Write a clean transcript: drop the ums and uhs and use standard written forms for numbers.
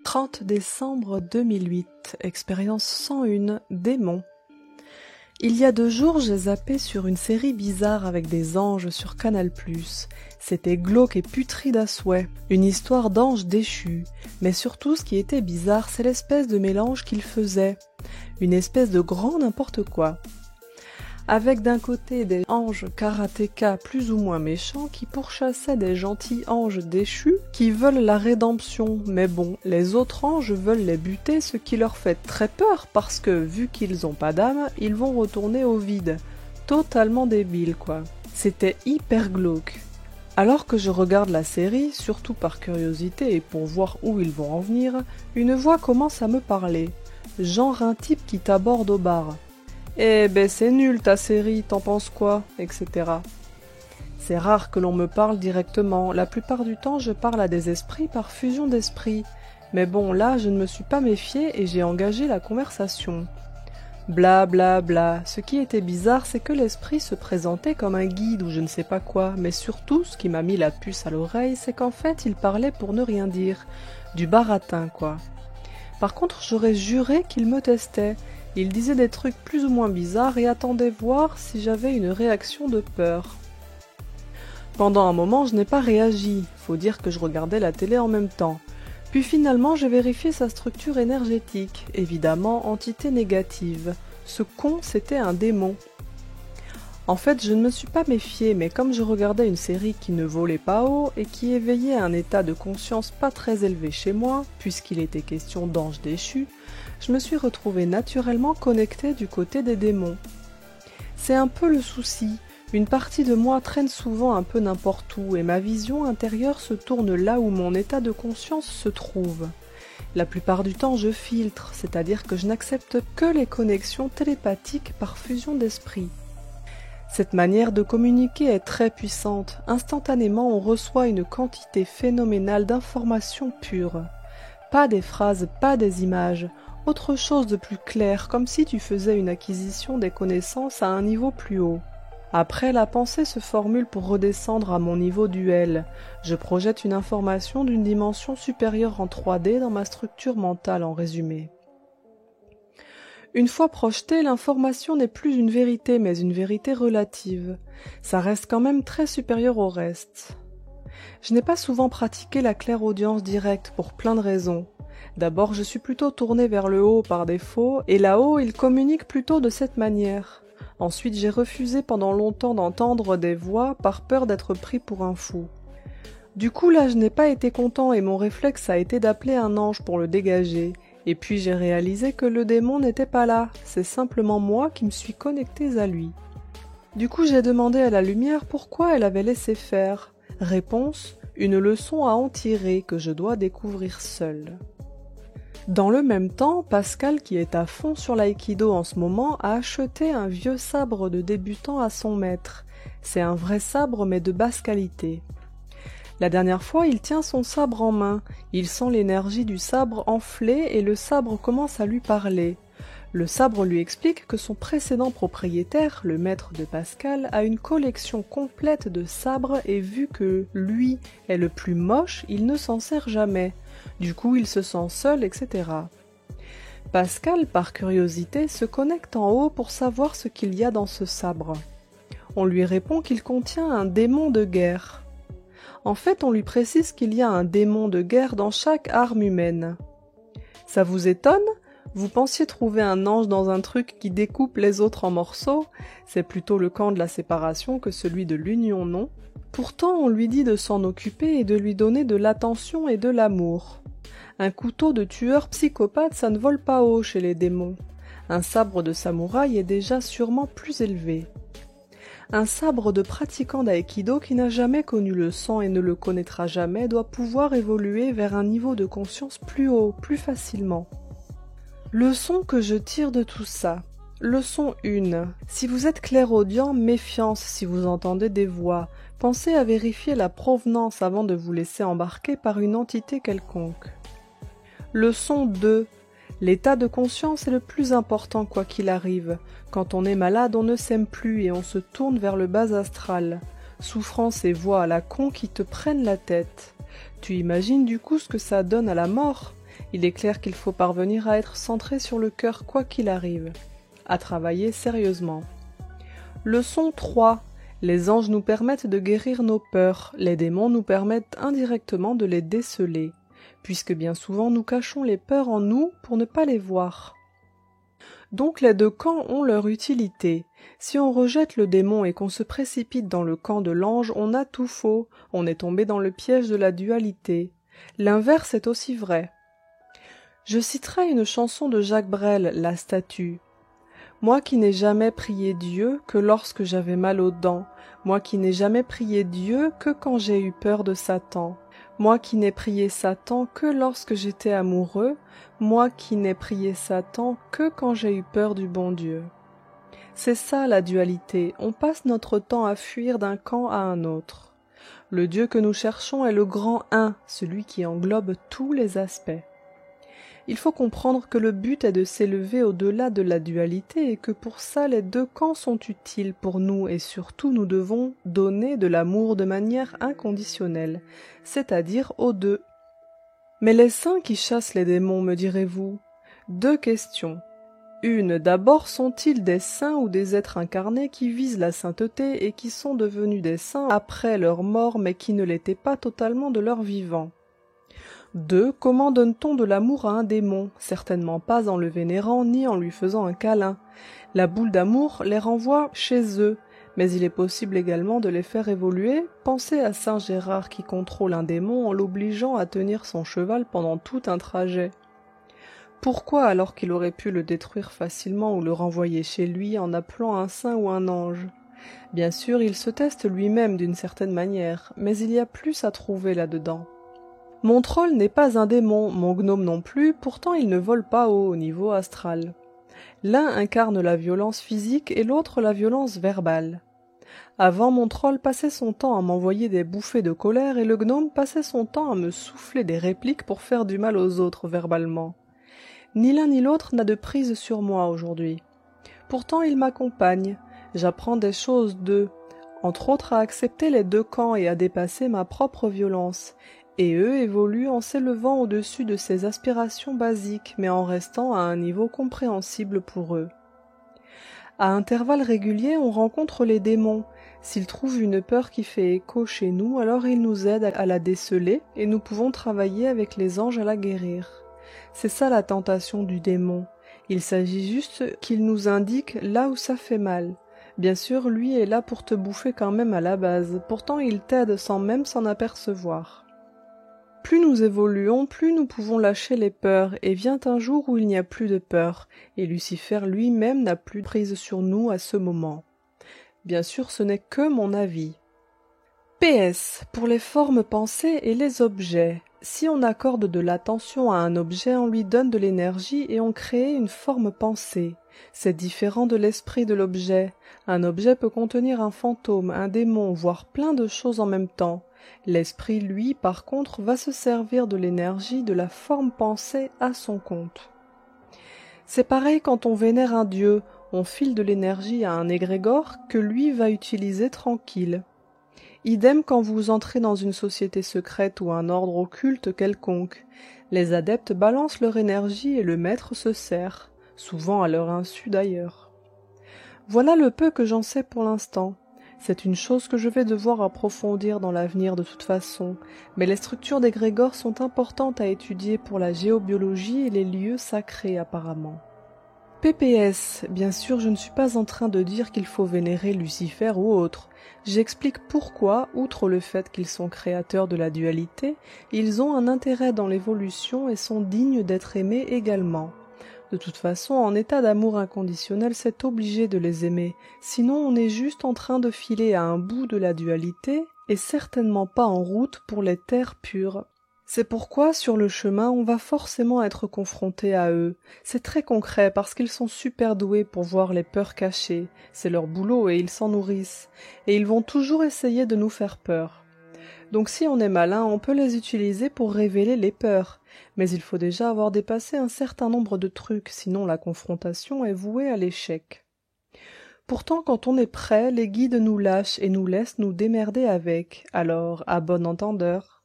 30 décembre 2008, expérience 101, démon. Il y a 2 jours, j'ai zappé sur une série bizarre avec des anges sur Canal+. C'était glauque et putride à souhait, une histoire d'anges déchus. Mais surtout, ce qui était bizarre, c'est l'espèce de mélange qu'ils faisaient. Une espèce de grand n'importe quoi. Avec d'un côté des anges karatékas plus ou moins méchants qui pourchassaient des gentils anges déchus qui veulent la rédemption, mais bon, les autres anges veulent les buter, ce qui leur fait très peur parce que, vu qu'ils ont pas d'âme, ils vont retourner au vide. Totalement débile, quoi. C'était hyper glauque. Alors que je regarde la série, surtout par curiosité et pour voir où ils vont en venir, une voix commence à me parler. Genre un type qui t'aborde au bar. Eh ben c'est nul ta série, t'en penses quoi, etc. C'est rare que l'on me parle directement, la plupart du temps je parle à des esprits par fusion d'esprits. Mais bon, là je ne me suis pas méfiée et j'ai engagé la conversation. Bla bla bla, ce qui était bizarre c'est que l'esprit se présentait comme un guide ou je ne sais pas quoi, mais surtout ce qui m'a mis la puce à l'oreille c'est qu'en fait il parlait pour ne rien dire, du baratin quoi. Par contre j'aurais juré qu'il me testait. Il disait des trucs plus ou moins bizarres et attendait voir si j'avais une réaction de peur. Pendant un moment, je n'ai pas réagi, faut dire que je regardais la télé en même temps. Puis finalement, j'ai vérifié sa structure énergétique, évidemment entité négative. Ce con, c'était un démon. En fait, je ne me suis pas méfiée, mais comme je regardais une série qui ne volait pas haut et qui éveillait un état de conscience pas très élevé chez moi, puisqu'il était question d'anges déchus, je me suis retrouvée naturellement connectée du côté des démons. C'est un peu le souci, une partie de moi traîne souvent un peu n'importe où et ma vision intérieure se tourne là où mon état de conscience se trouve. La plupart du temps je filtre, c'est-à-dire que je n'accepte que les connexions télépathiques par fusion d'esprit. Cette manière de communiquer est très puissante. Instantanément, on reçoit une quantité phénoménale d'informations pures. Pas des phrases, pas des images. Autre chose de plus clair, comme si tu faisais une acquisition des connaissances à un niveau plus haut. Après, la pensée se formule pour redescendre à mon niveau duel. Je projette une information d'une dimension supérieure en 3D dans ma structure mentale en résumé. Une fois projetée, l'information n'est plus une vérité, mais une vérité relative. Ça reste quand même très supérieur au reste. Je n'ai pas souvent pratiqué la clairaudience directe pour plein de raisons. D'abord, je suis plutôt tournée vers le haut par défaut, et là-haut, il communique plutôt de cette manière. Ensuite, j'ai refusé pendant longtemps d'entendre des voix par peur d'être pris pour un fou. Du coup, là, je n'ai pas été content et mon réflexe a été d'appeler un ange pour le dégager. Et puis j'ai réalisé que le démon n'était pas là, c'est simplement moi qui me suis connectée à lui. Du coup j'ai demandé à la lumière pourquoi elle avait laissé faire. Réponse, une leçon à en tirer que je dois découvrir seule. Dans le même temps, Pascal, qui est à fond sur l'aïkido en ce moment, a acheté un vieux sabre de débutant à son maître. C'est un vrai sabre mais de basse qualité. La dernière fois, il tient son sabre en main, il sent l'énergie du sabre enfler et le sabre commence à lui parler. Le sabre lui explique que son précédent propriétaire, le maître de Pascal, a une collection complète de sabres et vu que lui est le plus moche, il ne s'en sert jamais. Du coup, il se sent seul, etc. Pascal, par curiosité, se connecte en haut pour savoir ce qu'il y a dans ce sabre. On lui répond qu'il contient un démon de guerre. En fait, on lui précise qu'il y a un démon de guerre dans chaque arme humaine. Ça vous étonne ? Vous pensiez trouver un ange dans un truc qui découpe les autres en morceaux ? C'est plutôt le camp de la séparation que celui de l'union, non ? Pourtant, on lui dit de s'en occuper et de lui donner de l'attention et de l'amour. Un couteau de tueur psychopathe, ça ne vole pas haut chez les démons. Un sabre de samouraï est déjà sûrement plus élevé. Un sabre de pratiquant d'aïkido qui n'a jamais connu le sang et ne le connaîtra jamais doit pouvoir évoluer vers un niveau de conscience plus haut, plus facilement. Leçon que je tire de tout ça. Leçon 1. Si vous êtes clairaudient, méfiance si vous entendez des voix. Pensez à vérifier la provenance avant de vous laisser embarquer par une entité quelconque. Leçon 2. L'état de conscience est le plus important quoi qu'il arrive. Quand on est malade, on ne s'aime plus et on se tourne vers le bas astral. Souffrance et voix à la con qui te prennent la tête. Tu imagines du coup ce que ça donne à la mort ? Il est clair qu'il faut parvenir à être centré sur le cœur quoi qu'il arrive, à travailler sérieusement. Leçon 3. Les anges nous permettent de guérir nos peurs, les démons nous permettent indirectement de les déceler, puisque bien souvent nous cachons les peurs en nous pour ne pas les voir. Donc les deux camps ont leur utilité. Si on rejette le démon et qu'on se précipite dans le camp de l'ange, on a tout faux, on est tombé dans le piège de la dualité. L'inverse est aussi vrai. Je citerai une chanson de Jacques Brel, La statue. Moi qui n'ai jamais prié Dieu que lorsque j'avais mal aux dents, moi qui n'ai jamais prié Dieu que quand j'ai eu peur de Satan, moi qui n'ai prié Satan que lorsque j'étais amoureux, moi qui n'ai prié Satan que quand j'ai eu peur du bon Dieu. C'est ça la dualité, on passe notre temps à fuir d'un camp à un autre. Le Dieu que nous cherchons est le grand Un, celui qui englobe tous les aspects. Il faut comprendre que le but est de s'élever au-delà de la dualité et que pour ça les deux camps sont utiles pour nous et surtout nous devons donner de l'amour de manière inconditionnelle, c'est-à-dire aux deux. Mais les saints qui chassent les démons, me direz-vous? Deux questions. Une, d'abord, sont-ils des saints ou des êtres incarnés qui visent la sainteté et qui sont devenus des saints après leur mort mais qui ne l'étaient pas totalement de leur vivant? 2. Comment donne-t-on de l'amour à un démon? Certainement pas en le vénérant ni en lui faisant un câlin. La boule d'amour les renvoie chez eux, mais il est possible également de les faire évoluer. Pensez à Saint Gérard qui contrôle un démon en l'obligeant à tenir son cheval pendant tout un trajet. Pourquoi, alors qu'il aurait pu le détruire facilement ou le renvoyer chez lui en appelant un saint ou un ange? Bien sûr, il se teste lui-même d'une certaine manière, mais il y a plus à trouver là-dedans. Mon troll n'est pas un démon, mon gnome non plus, pourtant il ne vole pas haut au niveau astral. L'un incarne la violence physique et l'autre la violence verbale. Avant, mon troll passait son temps à m'envoyer des bouffées de colère et le gnome passait son temps à me souffler des répliques pour faire du mal aux autres verbalement. Ni l'un ni l'autre n'a de prise sur moi aujourd'hui. Pourtant ils m'accompagnent, j'apprends des choses d'eux, entre autres à accepter les deux camps et à dépasser ma propre violence. Et eux évoluent en s'élevant au-dessus de ces aspirations basiques, mais en restant à un niveau compréhensible pour eux. À intervalles réguliers, on rencontre les démons. S'ils trouvent une peur qui fait écho chez nous, alors ils nous aident à la déceler et nous pouvons travailler avec les anges à la guérir. C'est ça la tentation du démon. Il s'agit juste qu'il nous indique là où ça fait mal. Bien sûr, lui est là pour te bouffer quand même à la base, pourtant il t'aide sans même s'en apercevoir. Plus nous évoluons, plus nous pouvons lâcher les peurs, et vient un jour où il n'y a plus de peur, et Lucifer lui-même n'a plus prise sur nous à ce moment. Bien sûr, ce n'est que mon avis. PS. Pour les formes pensées et les objets. Si on accorde de l'attention à un objet, on lui donne de l'énergie et on crée une forme pensée. C'est différent de l'esprit de l'objet. Un objet peut contenir un fantôme, un démon, voire plein de choses en même temps. L'esprit, lui, par contre, va se servir de l'énergie de la forme pensée à son compte. C'est pareil quand on vénère un dieu, on file de l'énergie à un égrégore que lui va utiliser tranquille. Idem quand vous entrez dans une société secrète ou un ordre occulte quelconque. Les adeptes balancent leur énergie et le maître se sert, souvent à leur insu d'ailleurs. Voilà le peu que j'en sais pour l'instant. C'est une chose que je vais devoir approfondir dans l'avenir de toute façon, mais les structures d'égrégores sont importantes à étudier pour la géobiologie et les lieux sacrés apparemment. PPS, bien sûr je ne suis pas en train de dire qu'il faut vénérer Lucifer ou autre. J'explique pourquoi, outre le fait qu'ils sont créateurs de la dualité, ils ont un intérêt dans l'évolution et sont dignes d'être aimés également. De toute façon, en état d'amour inconditionnel, c'est obligé de les aimer, sinon on est juste en train de filer à un bout de la dualité, et certainement pas en route pour les terres pures. C'est pourquoi, sur le chemin, on va forcément être confronté à eux. C'est très concret parce qu'ils sont super doués pour voir les peurs cachées. C'est leur boulot et ils s'en nourrissent. Et ils vont toujours essayer de nous faire peur. Donc si on est malin, on peut les utiliser pour révéler les peurs. Mais il faut déjà avoir dépassé un certain nombre de trucs, sinon la confrontation est vouée à l'échec. Pourtant, quand on est prêt, les guides nous lâchent et nous laissent nous démerder avec. Alors, à bon entendeur.